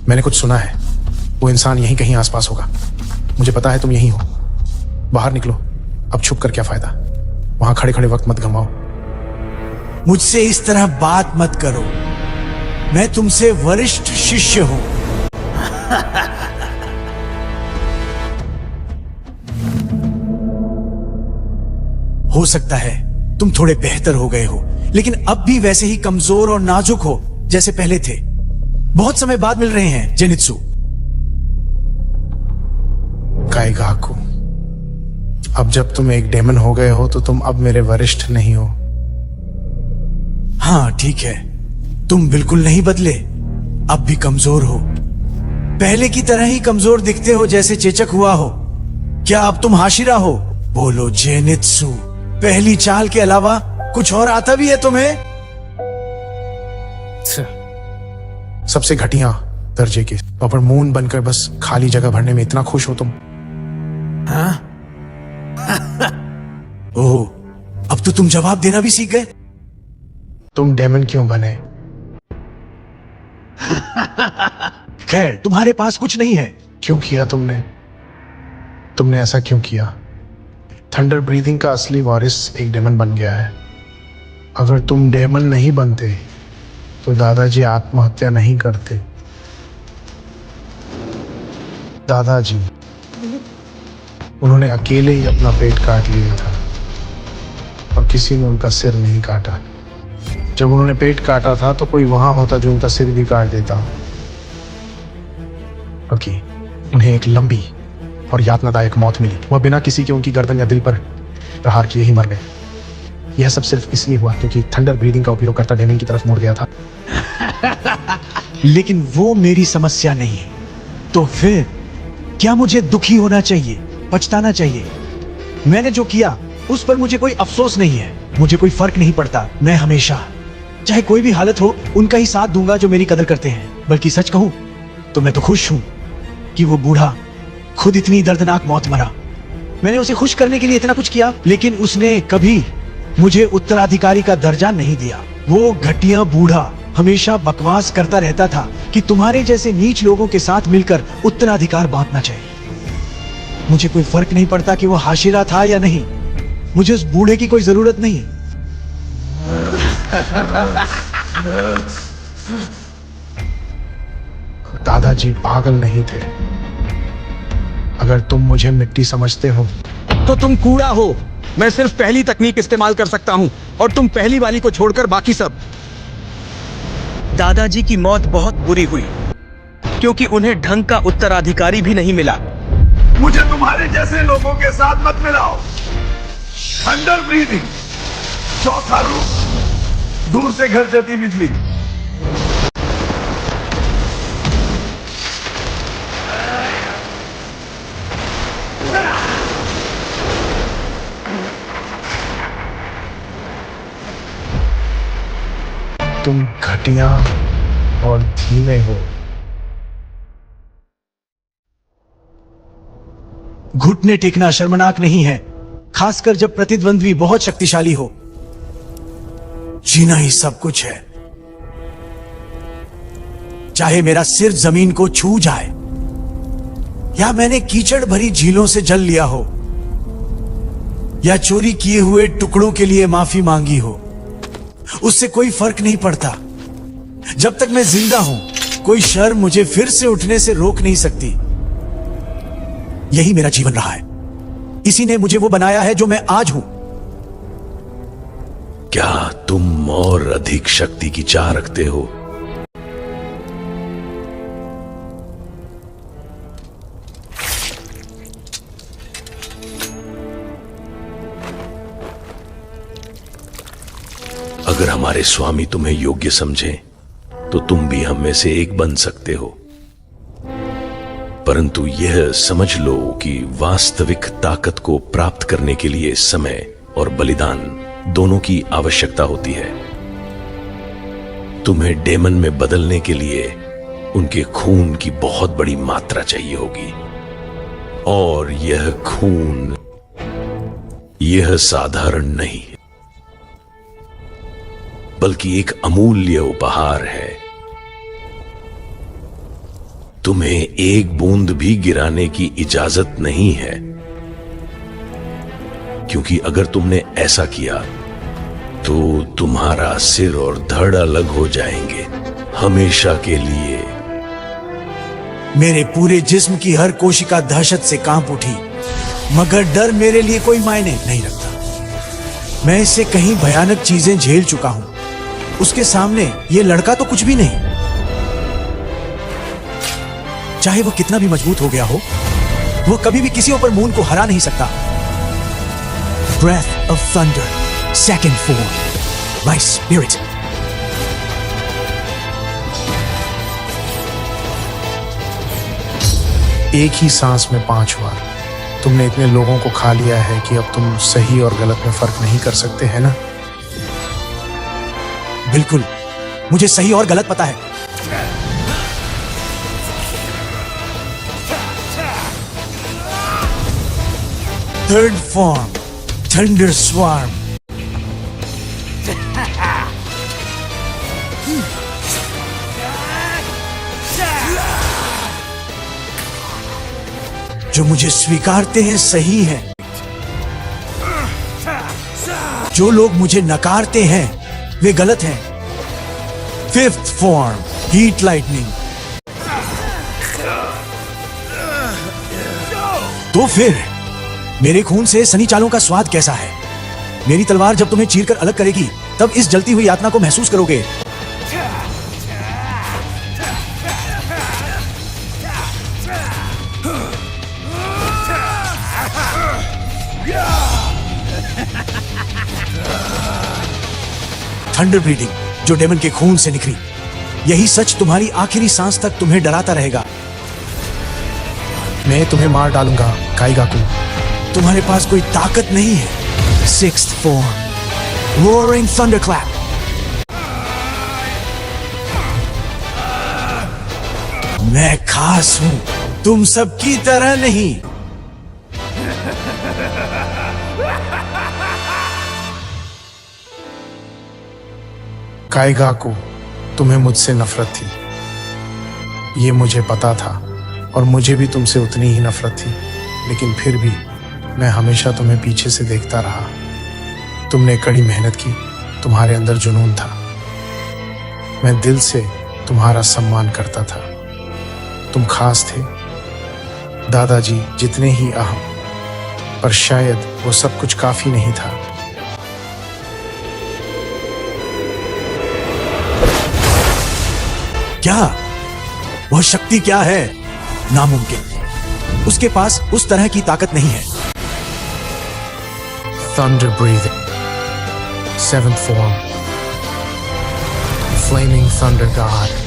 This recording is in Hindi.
मैंने कुछ सुना है, वो इंसान यहीं कहीं आसपास होगा। मुझे पता है तुम यहीं हो। बाहर निकलो, अब छुप कर क्या फायदा, वहां खड़े खड़े वक्त मत गंवाओ। मुझसे इस तरह बात मत करो, मैं तुमसे वरिष्ठ शिष्य हूं। हो सकता है तुम थोड़े बेहतर हो गए हो, लेकिन अब भी वैसे ही कमजोर और नाजुक हो जैसे पहले थे। बहुत समय बाद मिल रहे हैं जेनित्सु। काइगाकू, अब जब तुम एक डेमन हो गए हो तो तुम अब मेरे वरिष्ठ नहीं हो। हाँ ठीक है, तुम बिल्कुल नहीं बदले, अब भी कमजोर हो। पहले की तरह ही कमजोर दिखते हो जैसे चेचक हुआ हो। क्या अब तुम हाशिरा हो? बोलो जेनित्सु, पहली चाल के अलावा कुछ और आता भी है तुम्हें? सबसे घटिया दर्जे के और मून बनकर बस खाली जगह भरने में इतना खुश हो तुम। हाँ? ओह, अब तो तुम जवाब देना भी सीख गए। तुम डेमन क्यों बने? खैर, तुम्हारे पास कुछ नहीं है। क्यों किया तुमने? तुमने ऐसा क्यों किया? थंडर ब्रीदिंग का असली वारिस एक डेमन बन गया है। अगर तुम डेमन नहीं बनते तो दादाजी आत्महत्या नहीं करते। दादाजी, उन्होंने अकेले ही अपना पेट काट लिया था और किसी ने उनका सिर नहीं काटा। जब उन्होंने पेट काटा था तो कोई वहां होता जो उनका सिर भी काट देता। क्योंकि उन्हें एक लंबी और यातनादायक मौत मिली। वह बिना किसी के उनकी गर्दन या दिल पर प्रहार किए ही मर गए। यह सब सिर्फ इसलिए हुआ क्योंकि थंडर ब्रीदिंग का उपयोग करता डेमन की तरफ मुड़ गया था। लेकिन वो मेरी समस्या नहीं है। तो फिर क्या मुझे दुखी होना चाहिए, पछताना चाहिए? मैंने जो किया उस पर मुझे कोई अफसोस नहीं है। मुझे कोई फर्क नहीं पड़ता। मैं हमेशा, चाहे कोई भी हालत हो, उनका ही साथ दूंगा जो मेरी कदर करते हैं। बल्कि सच कहूं तो मैं तो खुश हूं कि वो बूढ़ा खुद इतनी दर्दनाक मौत मरा। मैंने उसे खुश करने के लिए इतना कुछ किया, लेकिन उसने कभी मुझे उत्तराधिकारी का दर्जा नहीं दिया। वो घटिया बूढ़ा हमेशा बकवास करता रहता था कि तुम्हारे जैसे नीच लोगों के साथ मिलकर उत्तराधिकार बांटना चाहिए। मुझे कोई फर्क नहीं पड़ता कि वो हाशिरा था या नहीं। मुझे उस बूढ़े की कोई जरूरत नहीं। दादाजी पागल नहीं थे। अगर तुम मुझे मिट्टी समझते हो तो तुम कूड़ा हो। मैं सिर्फ पहली तकनीक इस्तेमाल कर सकता हूं और तुम पहली वाली को छोड़कर बाकी सब। दादाजी की मौत बहुत बुरी हुई क्योंकि उन्हें ढंग का उत्तराधिकारी भी नहीं मिला। मुझे तुम्हारे जैसे लोगों के साथ मत मिलाओ। थंडर ब्रीदिंग, चौथा रूप, दूर से घर जाती बिजली। तुम घटिया और धीमे हो। घुटने टेकना शर्मनाक नहीं है, खासकर जब प्रतिद्वंद्वी बहुत शक्तिशाली हो। जीना ही सब कुछ है। चाहे मेरा सिर जमीन को छू जाए या मैंने कीचड़ भरी झीलों से जल लिया हो या चोरी किए हुए टुकड़ों के लिए माफी मांगी हो, उससे कोई फर्क नहीं पड़ता। जब तक मैं जिंदा हूं, कोई शर्म मुझे फिर से उठने से रोक नहीं सकती। यही मेरा जीवन रहा है। इसी ने मुझे वो बनाया है जो मैं आज हूं। क्या तुम और अधिक शक्ति की चाह रखते हो? अगर हमारे स्वामी तुम्हें योग्य समझें तो तुम भी हम में से एक बन सकते हो। परंतु यह समझ लो कि वास्तविक ताकत को प्राप्त करने के लिए समय और बलिदान दोनों की आवश्यकता होती है। तुम्हें डेमन में बदलने के लिए उनके खून की बहुत बड़ी मात्रा चाहिए होगी, और यह खून यह साधारण नहीं बल्कि एक अमूल्य उपहार है। तुम्हें एक बूंद भी गिराने की इजाजत नहीं है, क्योंकि अगर तुमने ऐसा किया तो तुम्हारा सिर और धड़ अलग हो जाएंगे हमेशा के लिए। मेरे पूरे जिस्म की हर कोशिका दहशत से कांप उठी, मगर डर मेरे लिए कोई मायने नहीं रखता। मैं इससे कहीं भयानक चीजें झेल चुका हूं, उसके सामने ये लड़का तो कुछ भी नहीं। चाहे वो कितना भी मजबूत हो गया हो, वो कभी भी किसी ओपर मून को हरा नहीं सकता। Breath of thunder, second form, my spirit. एक ही सांस में 5 बार तुमने इतने लोगों को खा लिया है कि अब तुम सही और गलत में फर्क नहीं कर सकते, है ना? बिल्कुल, मुझे सही और गलत पता है। Third form, thunder swarm. जो मुझे स्वीकारते हैं सही है, जो लोग मुझे नकारते हैं वे गलत हैं। Fifth form, heat lightning. तो फिर मेरे खून से सनी चालों का स्वाद कैसा है? मेरी तलवार जब तुम्हें चीरकर अलग करेगी, तब इस जलती हुई यातना को महसूस करोगे। थंडर ब्रीडिंग, जो डेमन के खून से निकली, यही सच तुम्हारी आखिरी सांस तक तुम्हें डराता रहेगा। मैं तुम्हें मार डालूंगा काइगाकू। तुम्हारे पास कोई ताकत नहीं है। Sixth form, roaring thunderclap. मैं खास हूं, तुम सबकी तरह नहीं। काइगाकू, तुम्हें मुझसे नफरत थी, ये मुझे पता था, और मुझे भी तुमसे उतनी ही नफरत थी, लेकिन फिर भी मैं हमेशा तुम्हें पीछे से देखता रहा। तुमने कड़ी मेहनत की, तुम्हारे अंदर जुनून था। मैं दिल से तुम्हारा सम्मान करता था। तुम खास थे, दादाजी जितने ही अहम, पर शायद वो सब कुछ काफी नहीं था। क्या वह शक्ति क्या है? नामुमकिन। उसके पास उस तरह की ताकत नहीं है। Thunder breathing, 7th form, flaming thunder god.